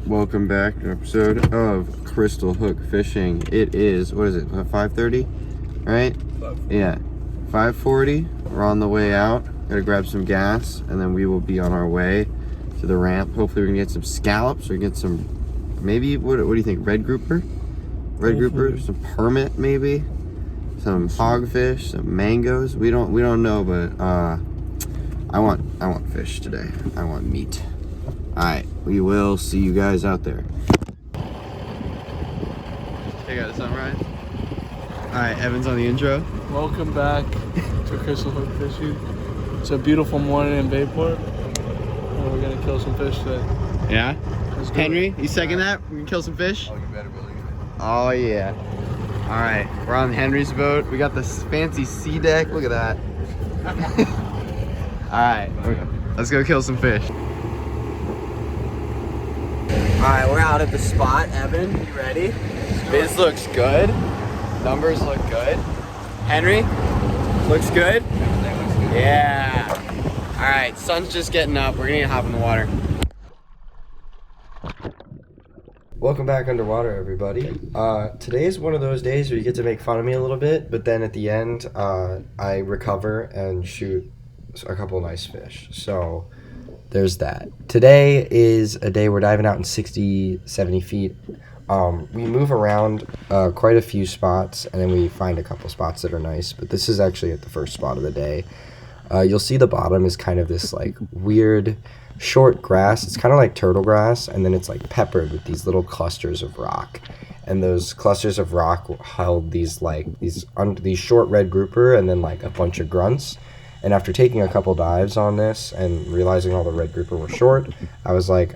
Welcome back to an episode of Crystal Hook Fishing. It is, what is it, 5:30, right? 5:40. Yeah, 5:40. We're on the way out. Gotta grab some gas, and then we will be on our way to the ramp. Hopefully we can get some scallops or get some, maybe, what do you think, red grouper? Red grouper, some permit maybe, some hogfish, some mangoes. We don't know, but I want fish today. I want meat. Alright, we will see you guys out there. Hey guys, sunrise. Alright, Evan's on the intro. Welcome back to Crystal Hook Fishing. It's a beautiful morning in Bayport, and we're gonna kill some fish today. Yeah? Let's do Henry, it. you second that? We can kill some fish? Oh, you better believe it. Oh yeah. Alright, we're on Henry's boat. We got this fancy sea deck. Look at that. Alright, let's go kill some fish. Alright, we're out at the spot. Evan, you ready? Biz looks good. Numbers look good. Henry, looks good? Everything looks good. Yeah. Alright, sun's just getting up. We're gonna hop in the water. Welcome back underwater, everybody. Today is one of those days where you get to make fun of me a little bit, but then at the end, I recover and shoot a couple nice fish. So there's that. Today is a day we're diving out in 60, 70 feet. We move around quite a few spots, and then we find a couple spots that are nice, but this is actually at the first spot of the day. You'll see the bottom is kind of this like weird short grass. It's kind of like turtle grass, and then it's like peppered with these little clusters of rock, and those clusters of rock held these short red grouper and then like a bunch of grunts. And after taking a couple dives on this and realizing all the red grouper were short, I was like,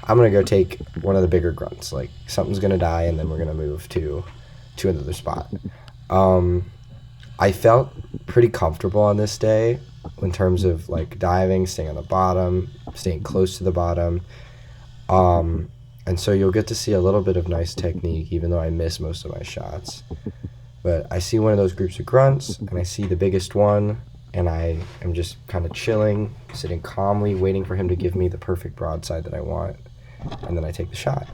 I'm gonna go take one of the bigger grunts. Like something's gonna die, and then we're gonna move to another spot. I felt pretty comfortable on this day in terms of like diving, staying on the bottom, staying close to the bottom. And so you'll get to see a little bit of nice technique, even though I miss most of my shots. But I see one of those groups of grunts, and I see the biggest one, and I am just kind of chilling, sitting calmly, waiting for him to give me the perfect broadside that I want. And then I take the shot.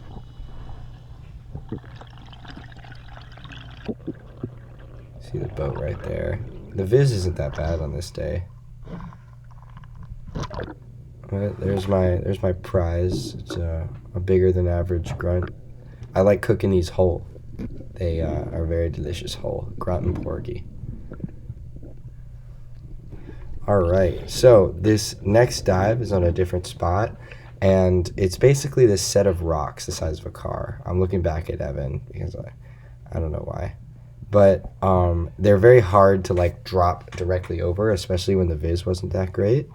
See the boat right there. The viz isn't that bad on this day. But there's my prize. It's a bigger than average grunt. I like cooking these whole. They are very delicious whole. Grunt and porgy. Alright, so this next dive is on a different spot, and it's basically this set of rocks the size of a car. I'm looking back at Evan because I don't know why. But they're very hard to like drop directly over, especially when the viz wasn't that great.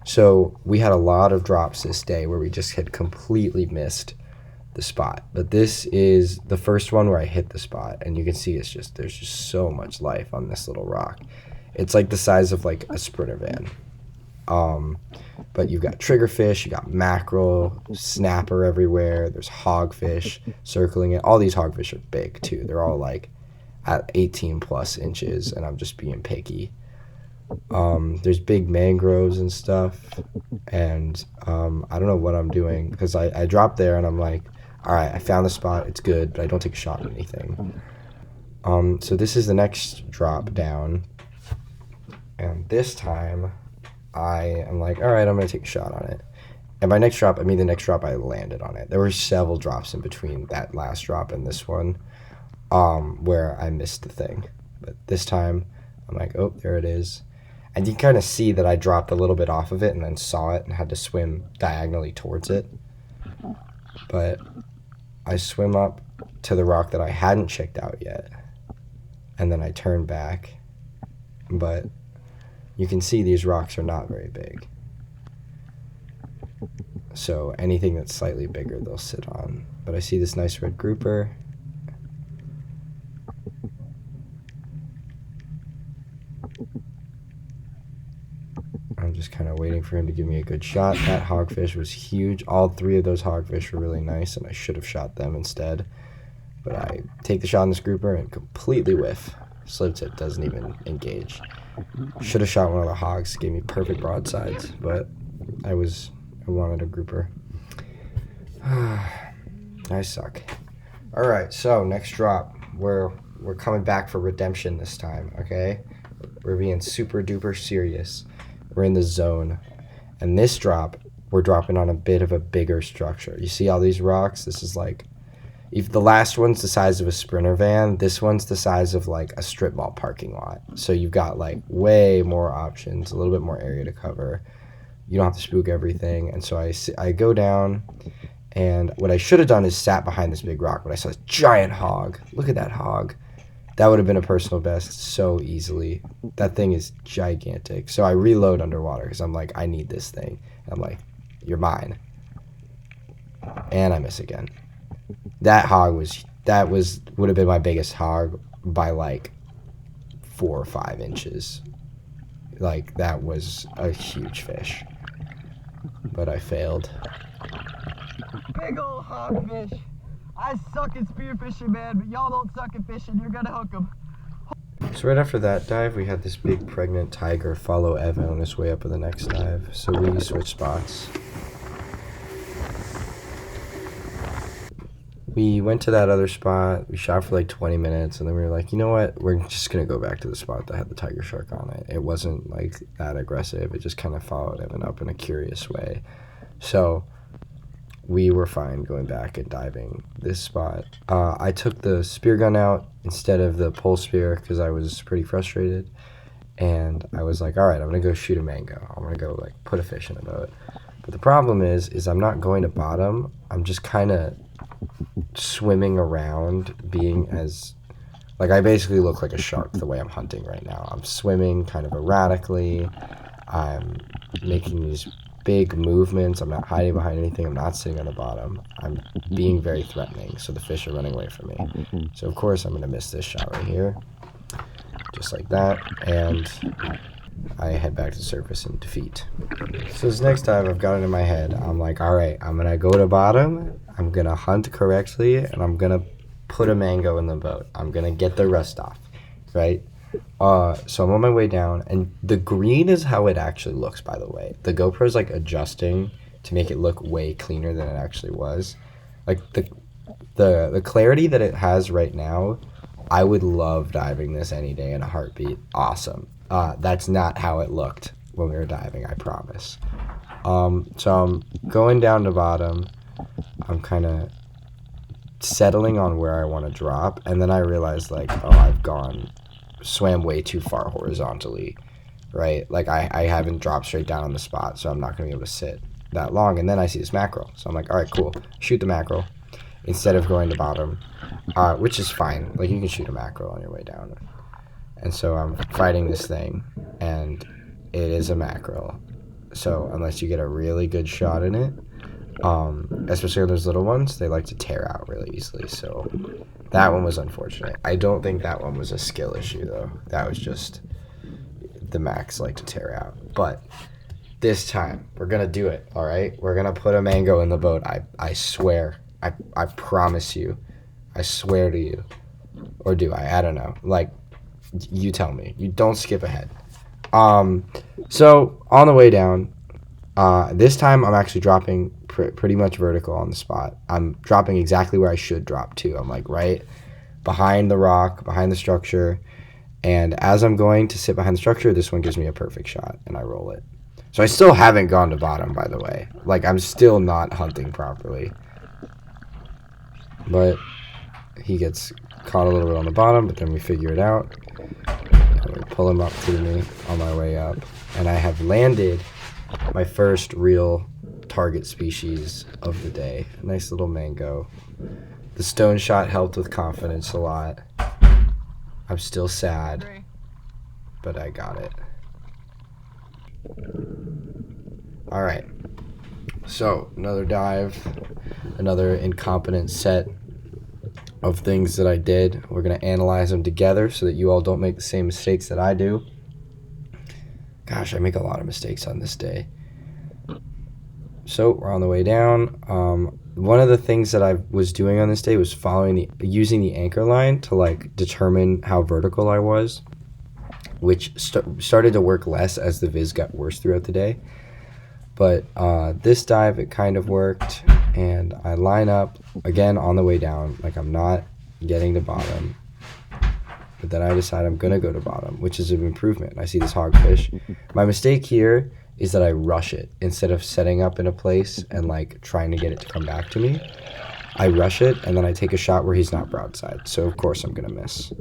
So we had a lot of drops this day where we just had completely missed the spot. But this is the first one where I hit the spot, and you can see there's just so much life on this little rock. It's like the size of like a Sprinter van. But you've got triggerfish, you got mackerel, snapper everywhere. There's hogfish circling it. All these hogfish are big too. They're all like at 18 plus inches, and I'm just being picky. There's big mangroves and stuff, and I don't know what I'm doing because I dropped there and I'm like, all right, I found the spot, it's good, but I don't take a shot at anything. So this is the next drop down. And this time, I am like, all right, I'm going to take a shot on it. And by next drop, I mean the next drop I landed on it. There were several drops in between that last drop and this one where I missed the thing. But this time, I'm like, oh, there it is. And you kind of see that I dropped a little bit off of it and then saw it and had to swim diagonally towards it. But I swim up to the rock that I hadn't checked out yet. And then I turn back. But you can see these rocks are not very big. So anything that's slightly bigger, they'll sit on. But I see this nice red grouper. I'm just kind of waiting for him to give me a good shot. That hogfish was huge. All three of those hogfish were really nice, and I should have shot them instead. But I take the shot on this grouper and completely whiff. Slip tip doesn't even engage. Should have shot one of the hogs, gave me perfect broadsides, but I wanted a grouper. I suck. All right, so next drop, we're coming back for redemption this time. Okay, we're being super duper serious. We're in the zone, and this drop, we're dropping on a bit of a bigger structure. You see all these rocks? This is like, if the last one's the size of a Sprinter van, this one's the size of like a strip mall parking lot. So you've got like way more options, a little bit more area to cover. You don't have to spook everything. And so I go down, and what I should have done is sat behind this big rock, but I saw this giant hog. Look at that hog. That would have been a personal best so easily. That thing is gigantic. So I reload underwater because I'm like, I need this thing. And I'm like, you're mine. And I miss again. That hog would have been my biggest hog by like 4 or 5 inches. Like, that was a huge fish. But I failed. Big ol' hogfish. I suck at spearfishing, man, but y'all don't suck at fishing. You're gonna hook them. So right after that dive, we had this big pregnant tiger follow Evan on his way up in the next dive. So we switched spots. We went to that other spot, we shot for like 20 minutes, and then we were like, you know what, we're just going to go back to the spot that had the tiger shark on it. It wasn't like that aggressive, it just kind of followed Evan up in a curious way. So we were fine going back and diving this spot. I took the spear gun out instead of the pole spear because I was pretty frustrated. And I was like, all right, I'm going to go shoot a mango. I'm going to go like put a fish in a boat. But the problem is I'm not going to bottom. I'm just kind of swimming around, being as, like, I basically look like a shark the way I'm hunting right now. I'm swimming kind of erratically. I'm making these big movements. I'm not hiding behind anything. I'm not sitting on the bottom. I'm being very threatening, so the fish are running away from me. So of course I'm going to miss this shot right here, just like that, and I head back to the surface in defeat. So this next dive, I've got it in my head. I'm like, all right, I'm going to go to bottom. I'm going to hunt correctly, and I'm going to put a mango in the boat. I'm going to get the rust off, right? So I'm on my way down, and the green is how it actually looks, by the way. The GoPro's like adjusting to make it look way cleaner than it actually was. Like the clarity that it has right now, I would love diving this any day in a heartbeat. Awesome. That's not how it looked when we were diving, I promise. So I'm going down to bottom. I'm kind of settling on where I want to drop, and then I realized, like, oh, I've swam way too far horizontally, right? Like, I haven't dropped straight down on the spot, so I'm not going to be able to sit that long. And then I see this mackerel, so I'm like, all right, cool. Shoot the mackerel instead of going to bottom, which is fine. Like, you can shoot a mackerel on your way down. And so I'm fighting this thing, and it is a mackerel. So unless you get a really good shot in it, especially on those little ones, they like to tear out really easily. So that one was unfortunate. I don't think that one was a skill issue, though. That was just the max like to tear out. But this time, we're going to do it, all right? We're going to put a mango in the boat. I swear. I promise you. I swear to you. Or do I? I don't know. Like, you tell me. You don't skip ahead. So on the way down, this time I'm actually dropping pretty much vertical on the spot. I'm dropping exactly where I should drop to. I'm like right behind the rock, behind the structure. And as I'm going to sit behind the structure, this one gives me a perfect shot, and I roll it. So I still haven't gone to bottom, by the way. Like, I'm still not hunting properly. But he gets caught a little bit on the bottom, but then we figure it out. And we pull him up to me on my way up. And I have landed my first real target species of the day. A nice little mango. The stone shot helped with confidence a lot. I'm still sad, but I got it. All right. So another dive, another incompetent set of things that I did. We're going to analyze them together so that you all don't make the same mistakes that I do. Gosh, I make a lot of mistakes on this day. So we're on the way down. One of the things that I was doing on this day was using the anchor line to like determine how vertical I was, which started to work less as the viz got worse throughout the day. But this dive, it kind of worked. and I line up again on the way down, like I'm not getting to bottom. But then I decide I'm gonna go to bottom, which is an improvement. I see this hogfish. My mistake here is that I rush it instead of setting up in a place and like trying to get it to come back to me. I rush it and then I take a shot where he's not broadside. So of course I'm gonna miss,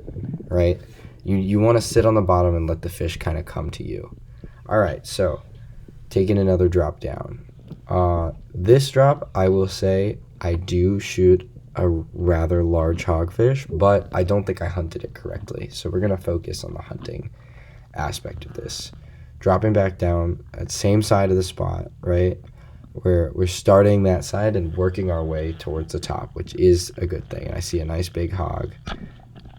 right? You want to sit on the bottom and let the fish kind of come to you. All right, so taking another drop down. This drop, I will say, I do shoot a rather large hogfish, but I don't think I hunted it correctly. So we're gonna focus on the hunting aspect of this. Dropping back down at same side of the spot, right? We're starting that side and working our way towards the top, which is a good thing. I see a nice big hog,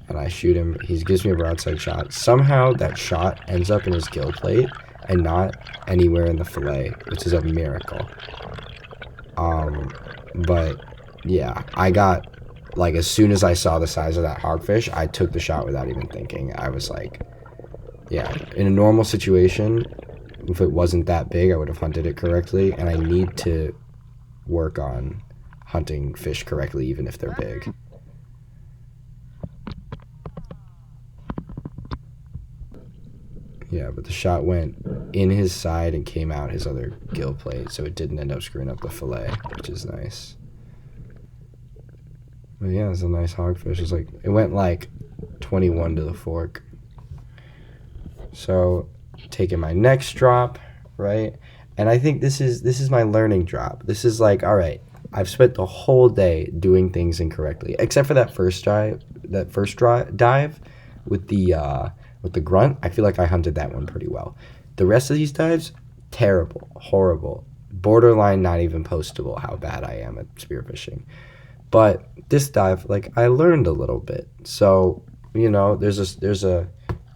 and I shoot him. He gives me a broadside shot. Somehow that shot ends up in his gill plate and not anywhere in the fillet, which is a miracle. But yeah, I got, like, as soon as I saw the size of that hogfish, I took the shot without even thinking. I was like, yeah, in a normal situation, if it wasn't that big, I would have hunted it correctly, and I need to work on hunting fish correctly, even if they're big. Yeah, but the shot went in his side and came out his other gill plate, so it didn't end up screwing up the fillet, which is nice. But yeah, it's a nice hogfish. It's like, it went like 21 to the fork. So taking my next drop, right? And I think this is my learning drop. This is like, all right, I've spent the whole day doing things incorrectly, except for that first dive with the grunt. I feel like I hunted that one pretty well. The rest of these dives, terrible, horrible, borderline not even postable how bad I am at spearfishing. But this dive, like, I learned a little bit. So, you know,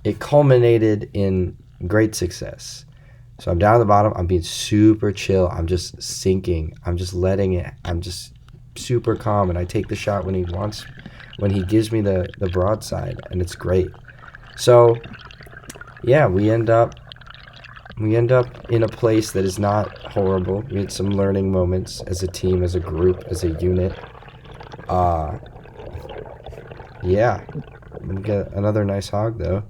it culminated in great success. So I'm down at the bottom. I'm being super chill. I'm just sinking. I'm just letting it. I'm just super calm. And I take the shot when he gives me the broadside, and it's great. So, yeah, we end up in a place that is not horrible. We had some learning moments as a team, as a group, as a unit. Yeah, we get another nice hog though.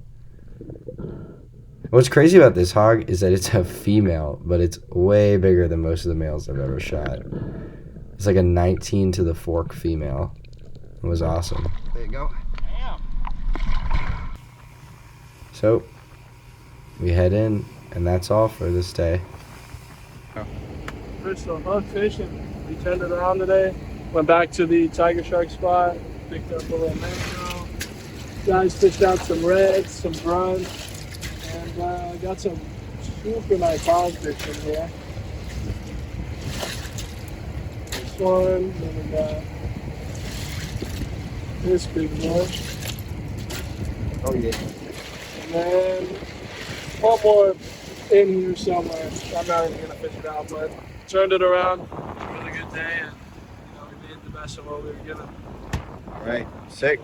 What's crazy about this hog is that it's a female, but it's way bigger than most of the males I've ever shot. It's like a 19 to the fork female. It was awesome. There you go. So we head in, and that's all for this day. First off, hug fishing. We turned it around today. Went back to the tiger shark spot. Picked up a little mango. Guys fished out some reds, some brunt, and got some super nice hogfish in here. This one, then we got this big one. Oh yeah. And then one more in here somewhere. I'm not even gonna fish it out, but turned it around. Really good day, and we made the best of what we were given. All right, sick.